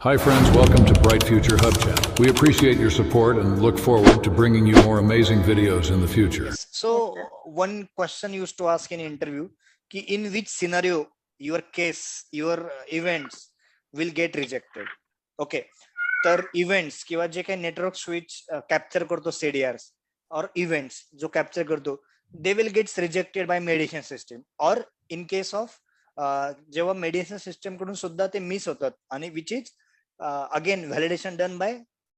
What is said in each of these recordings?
Hi friends, welcome to Bright Future Hub Channel. We appreciate your support and look forward to bringing you more amazing videos in the future. Yes. So one question used to ask in interview, ki in which scenario your case, your events will get rejected. Okay. तर events किंवा जे काही network switch capture करतो CDRs और events जो capture करतो they will gets rejected by mediation system और in case of जेव्हा मेडिएशन सिस्टम कडून सुद्धा ते मिस होतात आणि which is again validation done by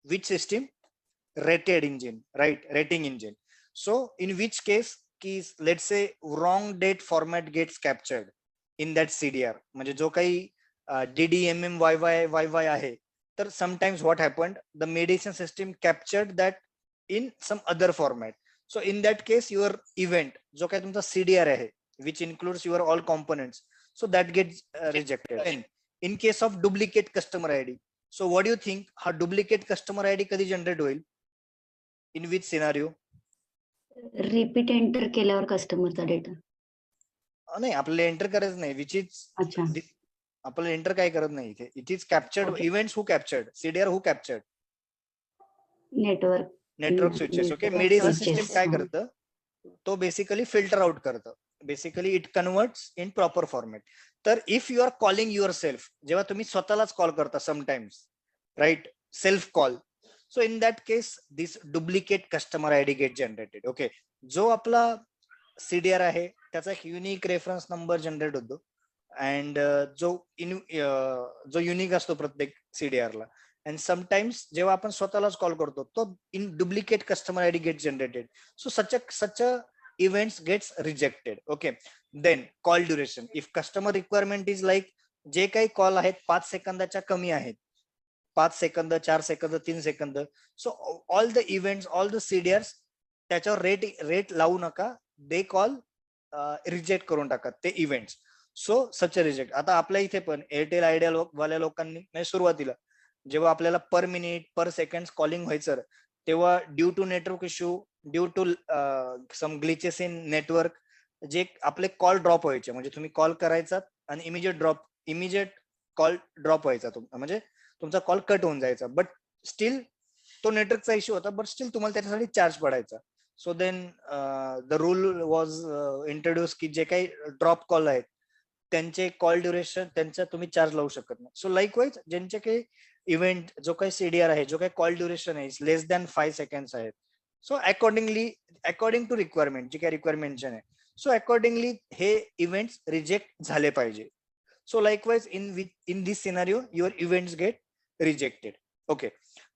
which system rated engine, right? Rating engine. So in which case keys, let's say wrong date format gets captured in that CDR. म्हणजे जो काही DDMM YY आहे तर sometimes what happened, the mediation system captured that in some other format. So in that case your event जो काही तुमचा CDR आहे which includes your all components, so that gets rejected. And in case of duplicate customer ID, so what do you think, हा duplicate customer ID कधी generate होईल? In which scenario? Repeat enter केल्यावर कस्टमरचा data नाही आपल्याला enter करायचं नाही which is अच्छा आपल्याला एंटर काय करत नाही इथे. It is captured Okay. Events who captured CDR who captured network network switches. Okay. network mediation switches, system काय हा. करतं तो बेसिकली फिल्टर आउट करतं. Basically it converts in proper format. तर if you are calling yourself, जेव्हा तुम्ही स्वतःलाच call करता sometimes, right, self call, so in that case this duplicate customer ID get generated. Okay. जो आपला CDR आहे त्याचा एक युनिक रेफरन्स नंबर जनरेट होतो अँड जो युनिक असतो प्रत्येक CDR ला. अँड समटाइम्स जेव्हा आपण स्वतःलाच कॉल करतो तो in duplicate customer ID get generated. So such a events gets rejected. Okay. Then call duration, if customer requirement is like जे काही कॉल आहेत 5 सेकंदाच्या कमी आहेत, 5 second, 4 second, 3 second, so all the events, all the CDRs त्याच्यावर rate लावू नका, they call reject करून टाका ते इव्हेंट्स. सो सच अ रिजेक्ट. आता आपल्या इथे पण एअरटेल आयडिया वाल्या लोकांनी म्हणजे सुरुवातीला जेव्हा आपल्याला per minute per second calling व्हायचं तेव्हा due to network issue, due to some glitches in network, जे आपले कॉल ड्रॉप व्हायचे. म्हणजे तुम्ही कॉल करायचा आणि इमिजिएट कॉल ड्रॉप व्हायचा, म्हणजे तुमचा कॉल कट होऊन जायचा. बट स्टील तो नेटवर्कचा इश्यू होता, बट स्टील तुम्हाला त्याच्यासाठी चार्ज पडायचा. So then the rule was introduce की जे काही ड्रॉप कॉल आहेत त्यांचे कॉल ड्युरेशन त्यांचा तुम्ही चार्ज लावू शकत नाही. सो लाईकवाईज ज्यांचे काही इव्हेंट जो काही CDR आहे, जो काही कॉल ड्युरेशन आहे लेस दॅन 5 सेकंड्स आहेत, सो अकॉर्डिंग टू रिक्वायरमेंट, जे काही रिक्वायरमेंट आहे, सो अकॉर्डिंगली हे इव्हेंट्स रिजेक्ट झाले पाहिजे. So likewise in this scenario your events get rejected. Okay.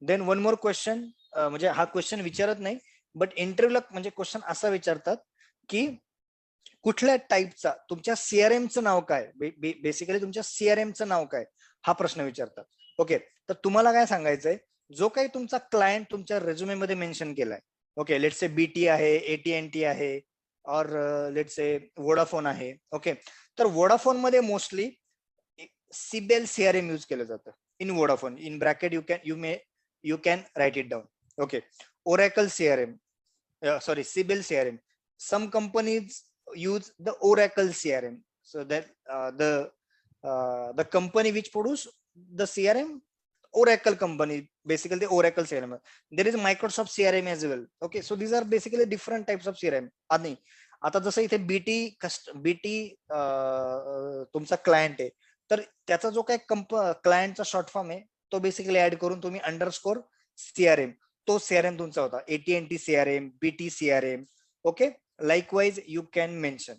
Then one more question, म्हणजे हा क्वेश्चन विचारत नाही बट इंटरव्ह्यूला म्हणजे क्वेश्चन असा विचारतात की कुठल्या टाईपचा तुमच्या CRMचं नाव काय, बेसिकली तुमच्या CRMचं नाव काय, हा प्रश्न विचारतात. ओके. तर तुम्हाला काय सांगायचंय, जो काही तुमचा क्लायंट तुमच्या रेझ्युमे मध्ये मेन्शन केलाय, ओके, लेट्स से BT आहे, AT&T आहे, और लेट्स से वोडाफोन आहे. ओके. तर वोडाफोन मध्ये मोस्टली सिबेल CRM यूज केलं जातं. In Vodafone, in bracket you can write it down. Okay. Oracle CRM, sorry, Siebel CRM. Some companies use the Oracle CRM. So that the company which produce the CRM, Oracle company, basically the Oracle CRM. There is Microsoft CRM as well. Okay, so these are basically different types of CRM. आणि आता जसं इथे BT तुमचा client आहे, तर त्याचा जो काही क्लायंटचा शॉर्ट फॉर्म आहे तो बेसिकली ऍड करून तुम्ही अंडरस्कोर CRM, तो CRM तुमचा होता. AT&T CRM, BT CRM. Okay. Likewise you can mention.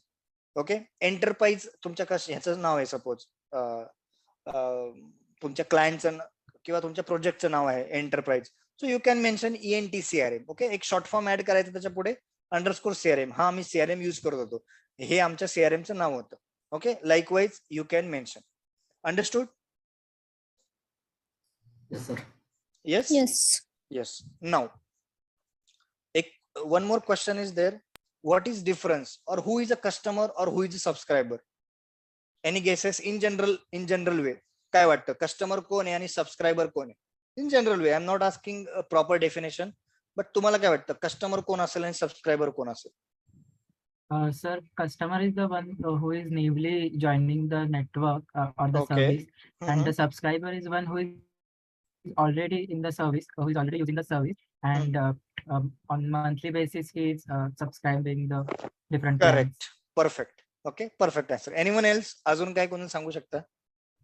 Okay. Enterprise तुमच्या ह्याचं नाव आहे, सपोज तुमच्या क्लायंटचं किंवा तुमच्या प्रोजेक्टचं नाव आहे enterprise, so you can mention ENT CRM. Okay. एक शॉर्ट फॉर्म ऍड करायचं त्याच्या पुढे अंडरस्कोर CRM. हा आम्ही CRM यूज करत होतो, हे आमच्या CRMचं नाव होतं. Okay. Likewise you can mention. Understood? Yes, sir. Yes. Yes. Now, one more question is there. What is difference, or who is a customer, or who is a subscriber? Any guesses in general way? काय वाटतं, customer कोण आहे आणि subscriber कोण आहे? In general way, I am not asking proper definition, but तुम्हाला काय वाटतं कस्टमर कोण असेल आणि सबस्क्रायबर कोण असेल? Sir, customer is the one who is newly joining the network or the Okay. service, and the subscriber is one who is already in the service, who is already using the service, and on monthly basis he is subscribing the different plans. Correct, perfect. Okay, perfect answer. Anyone else? अजून काय कोणी सांगू शकता?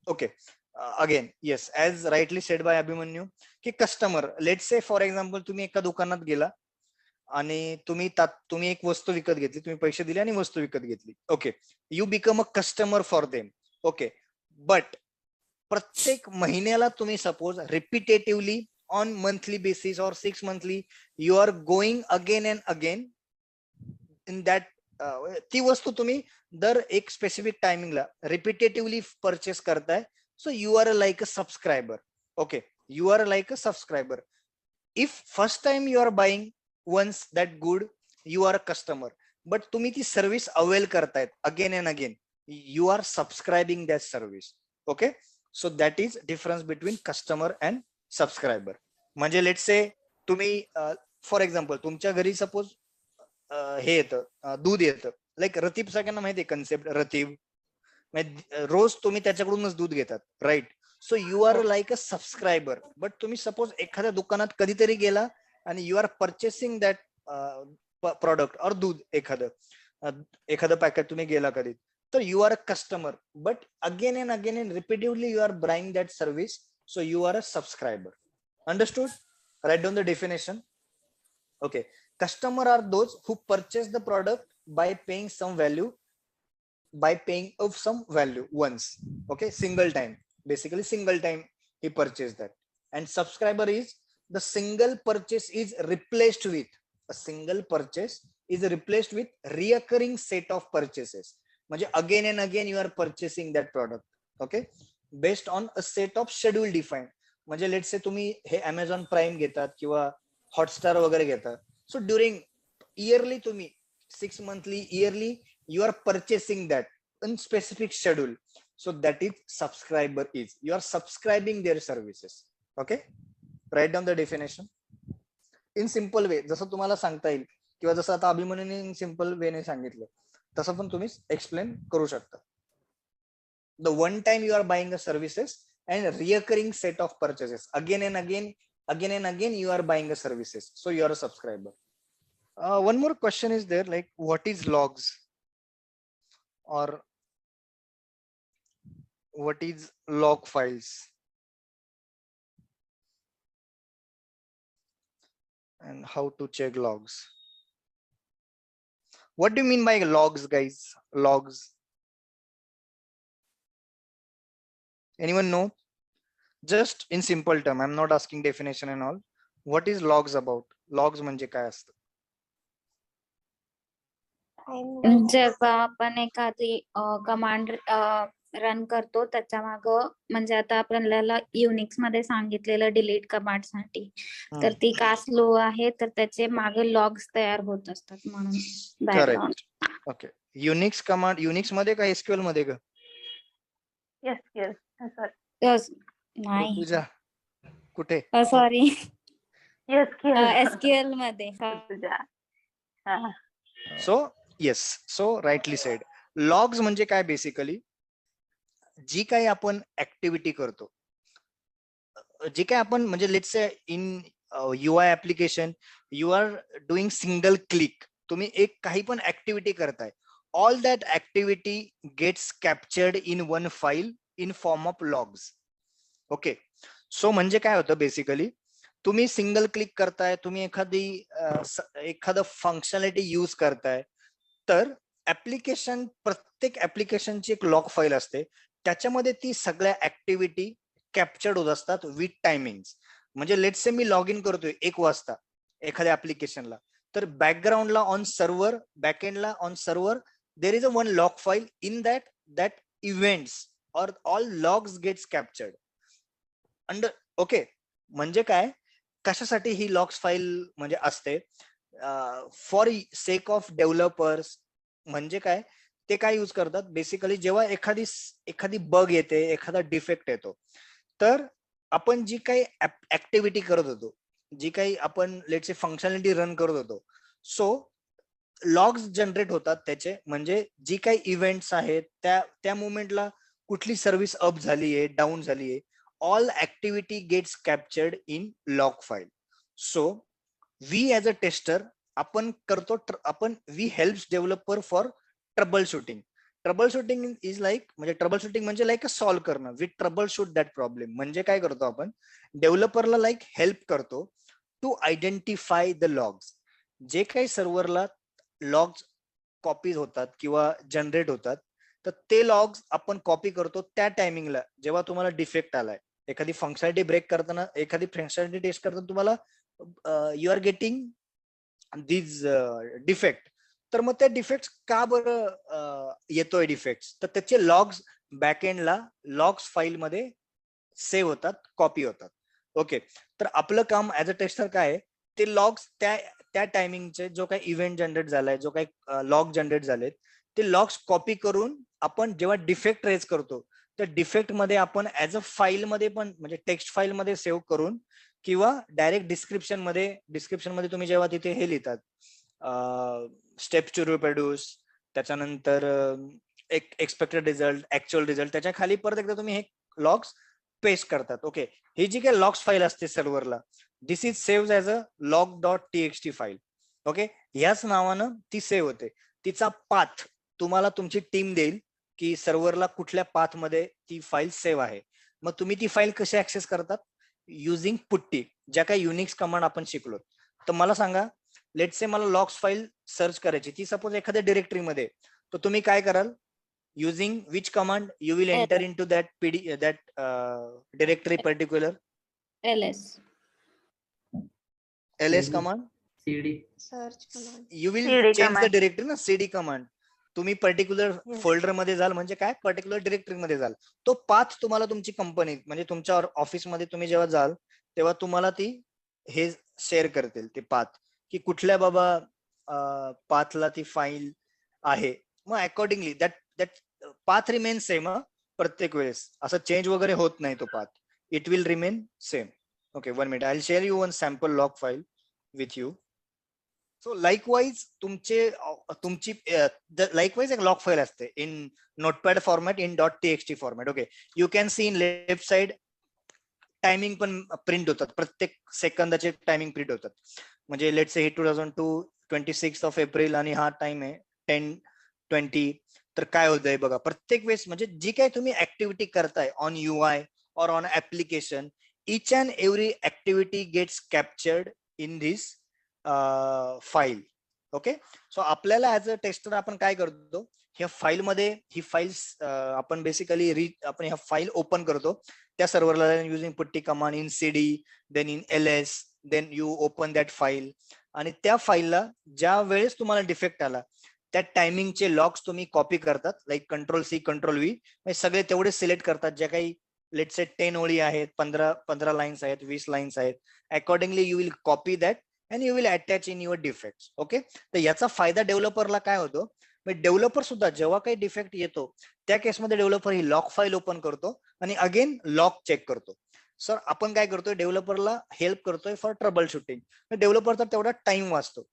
Okay, again yes, as rightly said by Abhimanyu, की customer, let say for example तुम्ही एका दुकानात गेला आणि तुम्ही एक वस्तू विकत घेतली, तुम्ही पैसे दिले आणि वस्तू विकत घेतली. Okay, you become a customer for them. Okay, but प्रत्येक महिन्याला तुम्ही suppose repetitively on monthly basis और 6 monthly you are going again and again in that, ती वस्तू तुम्ही दर एक स्पेसिफिक टायमिंगला रिपीटेटिव्हली परचेस करताय. So you are like a subscriber. Okay, you are like a subscriber. If first time you are buying once that good, you are a customer, but तुम्ही ती service avail करतायत again and again, you are subscribing that service. Okay, so that is difference between customer and subscriber. म्हणजे let's से तुम्ही for example तुमच्या घरी suppose हे येतं, दूध येतं, लाईक रतीब, सगळ्यांना माहिती आहे कन्सेप्ट रतीब, रोज तुम्ही त्याच्याकडूनच दूध घेतात, right? So you are like a subscriber, but तुम्ही सपोज एखाद्या दुकानात कधीतरी गेला आणि you are purchasing that product और दूध, एखादं पॅकेट तुम्ही गेला कधी, तर you are a customer, but again and repeatedly you are buying that service, so you are a subscriber. Understood? Write down the definition. Okay, customer are those who purchase the product by paying some value once. Okay, single time, basically single time he purchased that. And subscriber is the single purchase is replaced with reoccurring set of purchases. म्हणजे again and again you are purchasing that product. Okay, based on a set of schedule defined. म्हणजे let's से तुम्ही हे Amazon prime घेतात किंवा Hotstar वगैरे घेतात, so during yearly तुम्ही 6 monthly, yearly, you are purchasing that in specific schedule. So that is subscriber is. You are subscribing their services. Okay? Write down the definition. In simple way, जसं तुम्हाला सांगता येईल किंवा जसं आता अभिमन्यूने इन सिंपल वे ने सांगितलं, तसं पण तुम्ही एक्सप्लेन करू शकता. The one time you are buying the services and reoccurring set of purchases. Again and again you are buying the services. So you are a subscriber. One more question is there, like what is logs or what is log files, and how to check logs? What do you mean by logs, guys? Logs, anyone know? Just in simple term, I'm not asking definition and all. What is logs about? Logs म्हणजे काय असतं? जेव्हा आपण एखादी command run करतो त्याच्या माग, म्हणजे आता आपल्याला युनिक्स मध्ये सांगितलेलं डिलीट कमांड साठी, तर ती का स्लो आहे, तर त्याचे मागे लॉग्स तयार होत असतात म्हणून background. Okay, Unix command Unix मध्ये का एसक्यूएल मध्ये का? नाही, तुझ्या कुठे? सॉरी, एसक्यूएल मध्ये. So yes, so rightly sed. Logs म्हणजे काय? बेसिकली जी काही आपण ऍक्टिव्हिटी करतो, जी काय आपण, म्हणजे let's say in UI application you are doing single click, तुम्ही एक काही पण ऍक्टिव्हिटी करताय, all that activity gets captured in one file in form of logs. Okay, so म्हणजे काय होतं बेसिकली, तुम्ही सिंगल क्लिक करताय, तुम्ही एखादं फंक्शनॅलिटी यूज करताय, तर ऍप्लिकेशन, प्रत्येक ऍप्लिकेशनची एक लॉग फाईल असते, त्याच्यामध्ये ती सगळ्या ऍक्टिव्हिटी कॅप्चर्ड होत असतात विथ टायमिंग्स. म्हणजे लेट्स से मी लॉग इन करतोय 1 वाजता एखाद्या ऍप्लिकेशनला, तर बॅकग्राऊंडला ऑन सर्व्हर, बॅकएंडला on server there is a one log file in that events और all logs gets captured under. Okay, म्हणजे काय, कशासाठी ही लॉग्स फाईल म्हणजे असते? For sake of developers. म्हणजे काय, ते काय यूज करतात बेसिकली, जेव्हा एखादी बग येते, एखादा डिफेक्ट येतो, तर आपण जी काही ऍक्टिव्हिटी करत होतो, जी काही आपण लेट्स से फंक्शनॅलिटी रन करत होतो, सो लॉग्स जनरेट होतात त्याचे. म्हणजे जी काही इव्हेंट्स आहेत त्या मोमेंटला कुठली सर्व्हिस अप झालीये, डाऊन झालीये, all activity gets captured in log file. So we as a tester आपण करतो we helps developer for troubleshooting. Troubleshooting is like म्हणजे troubleshooting म्हणजे like a solve करणं. We troubleshoot that problem. म्हणजे काय करतो आपण डेव्हलपरला like help करतो to identify the logs. जे काही सर्व्हरला लॉग्स कॉपीज होतात किंवा जनरेट होतात तर ते लॉग्स आपण कॉपी करतो त्या टायमिंगला जेव्हा तुम्हाला डिफेक्ट आलाय. एखादी फंक्शनॅलिटी ब्रेक करताना एखादी फंक्शनॅलिटी टेस्ट करताना तुम्हाला you are getting this defect. तर मग त्या डिफेक्ट का बरं येतोय डिफेक्ट तर त्याचे लॉग्स बॅकएंडला लॉग्स फाईल मध्ये सेव्ह होतात, कॉपी होतात. ओके, तर आपलं काम ऍज अ टेस्टर काय आहे ते लॉग्स त्या टायमिंगचे जो काही इव्हेंट जनरेट झालाय, जो काही लॉग जनरेट झालेत ते लॉग्स कॉपी करून आपण जेव्हा डिफेक्ट रेज करतो त्या डिफेक्ट मध्ये आपण ऍज अ फाईल मध्ये पण म्हणजे टेक्स्ट फाईल मध्ये सेव्ह करून किंवा डायरेक्ट डिस्क्रिप्शन मध्ये तुम्ही जेव्हा तिथे हे लिहितात स्टेप्स टू रिप्रोड्यूस, त्याच्यानंतर एक्सपेक्टेड रिझल्ट, ऍक्च्युअल रिझल्ट, त्याच्या खाली परत एकदा तुम्ही हे लॉग्स पेस्ट करतात. ओके, ही जी काही लॉग्स फाईल असते सर्व्हरला this is save as a log.txt file. Okay, ह्याच नावानं ती सेव्ह होते. तिचा पाथ तुम्हाला तुमची टीम देईल की सर्व्हरला कुठल्या पाथ मध्ये ती फाईल सेव्ह आहे. मग तुम्ही ती फाईल कशी ऍक्सेस करतात युझिंग पुट्टी, ज्या काही युनिक्स कमांड आपण शिकलो. तर मला सांगा लेट्स से मला लॉग्स फाईल सर्च करायची, ती सपोज एखाद्या डिरेक्टरीमध्ये, तर तुम्ही काय कराल using which command you will enter in to that directory particular ls command, CD. search command. you will CD change the command. directory ना cd command. तुम्ही पर्टिक्युलर Yes. फोल्डर मध्ये जाल म्हणजे काय पर्टिक्युलर डिरेक्टरी मध्ये जाल. तो पाथ तुम्हाला तुमची कंपनी म्हणजे तुमच्या ऑफिस मध्ये तुम्ही जेव्हा जाल तेव्हा तुम्हाला ती हे शेअर करतील ते पाथ की कुठल्या बाबा पाथला ती फाईल आहे. मग accordingly that path remain same. प्रत्येक वेळेस असं चेंज वगैरे होत नाही तो path, it will remain same. Okay, 1 minute. I'll share you one sample log file with you. So likewise, तुमची likewise एक log file असते in notepad format in .txt format. Okay, you can see in left side timing पण print होतात, प्रत्येक सेकंदाचे timing print होतात. म्हणजे let's say 2002 26 of April आणि हा टाइम आहे 10:20. तर काय होतंय बघा प्रत्येक वेळेस म्हणजे जी काही तुम्ही ऍक्टिव्हिटी करताय on UI or on application, each and every activity gets captured in this file. Okay, so आपल्याला ऍज अ टेस्टर आपण काय करतो ह्या फाईल मध्ये ही फाईल्स आपण बेसिकली आपण ह्या फाईल ओपन करतो त्या सर्व्हरला using PuTTY command in CD, then in LS, then you open that file. आणि त्या फाईलला ज्या वेळेस तुम्हाला डिफेक्ट आला त्या टायमिंगचे लॉग्स तुम्ही कॉपी करतात लाईक Ctrl+C Ctrl+V, सगळे तेवढे सिलेक्ट करतात ज्या काही लेट्स से 10 ओळी आहेत, 15 लाईन्स आहेत, 20 लाईन्स आहेत. Accordingly you will copy that and you will attach in your defects. Okay, तर याचा फायदा डेव्हलपरला काय होतो, डेव्हलपर सुद्धा जेव्हा काही डिफेक्ट येतो त्या केसमध्ये डेव्हलपर ही लॉग फाईल ओपन करतो आणि अगेन लॉग चेक करतो. सर आपण काय करतोय डेव्हलपरला हेल्प करतोय फॉर ट्रबल शूटिंग. डेव्हलपरचा तेवढा टाइम वाचतो.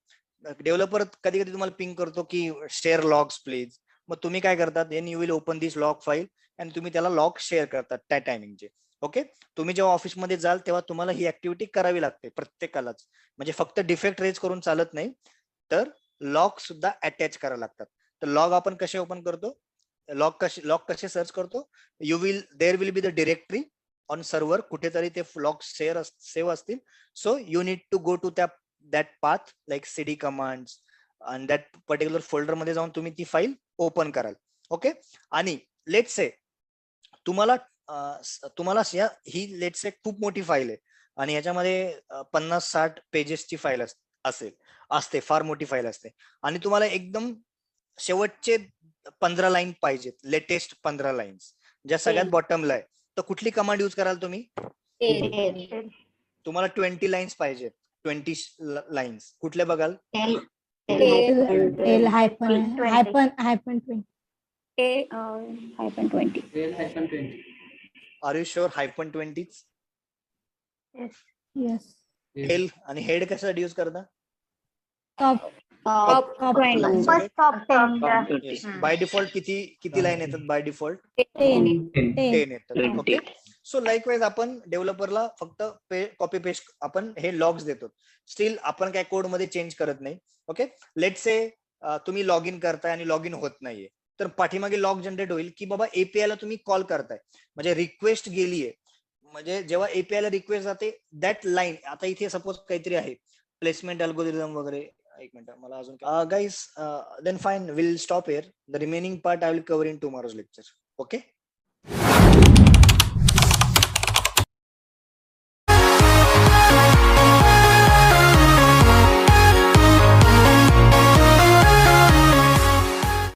डेव्हलपर कधी कधी तुम्हाला पिंग करतो की शेअर लॉग्स प्लीज, मग तुम्ही काय करतात then you will open this log file आणि तुम्ही त्याला लॉग शेअर करतात त्या टायमिंगचे. ओके, तुम्ही जेव्हा ऑफिसमध्ये जाल तेव्हा तुम्हाला ही ऍक्टिव्हिटी करावी लागते प्रत्येकालाच, म्हणजे फक्त डिफेक्ट रेज करून चालत नाही तर लॉग सुद्धा अटॅच करावे लागतात. तर लॉग आपण कसे ओपन करतो, लॉग कसे सर्च करतो, you will there will be the directory on server, कुठेतरी ते लॉग सेव्ह असतील. So you need to go to that path like CD commands आणि दॅट पर्टिक्युलर फोल्डर मध्ये जाऊन तुम्ही ती फाईल ओपन कराल. ओके, आणि लेट्स से तुम्हाला ही लेट्स से खूप मोठी फाईल आहे आणि याच्यामध्ये 50-60 पेजेसची फाईल असते, फार मोठी फाईल असते आणि तुम्हाला एकदम शेवटचे 15 लाईन पाहिजेत, लेटेस्ट 15 लाईन्स ज्या सगळ्यात बॉटमला आहे. तर कुठली कमांड यूज कराल तुम्ही, तुम्हाला 20 लाईन्स पाहिजेत, 20 लाईन्स कुठल्या बघाल, L hyphen 20. -20. Are you sure -20? Yes. L आणि हेड कशासाठी यूज करता, Top 20. first top 10. By default किती लाईन येतात, बाय डिफॉल्ट 10. 10 येतात. ओके, सो लाईकवाईज आपण डेव्हलपरला फक्त कॉपी पेस्ट आपण हे लॉग्स देतो. स्टील आपण काय कोड मध्ये चेंज करत नाही. ओके, लेट से तुम्ही लॉग इन करताय आणि लॉग इन होत नाहीये, तर पाठीमागे लॉग जनरेट होईल की बाबा एपीआय ला तुम्ही कॉल करताय, म्हणजे रिक्वेस्ट गेलीये. म्हणजे जेव्हा एपीआय ला रिक्वेस्ट जाते दॅट लाईन, आता इथे सपोज काहीतरी आहे प्लेसमेंट अल्गोरिदम वगैरे. एक मिनिट, मला अजून guys then fine, will stop here. The remaining part I will cover in tomorrow's lecture. Okay.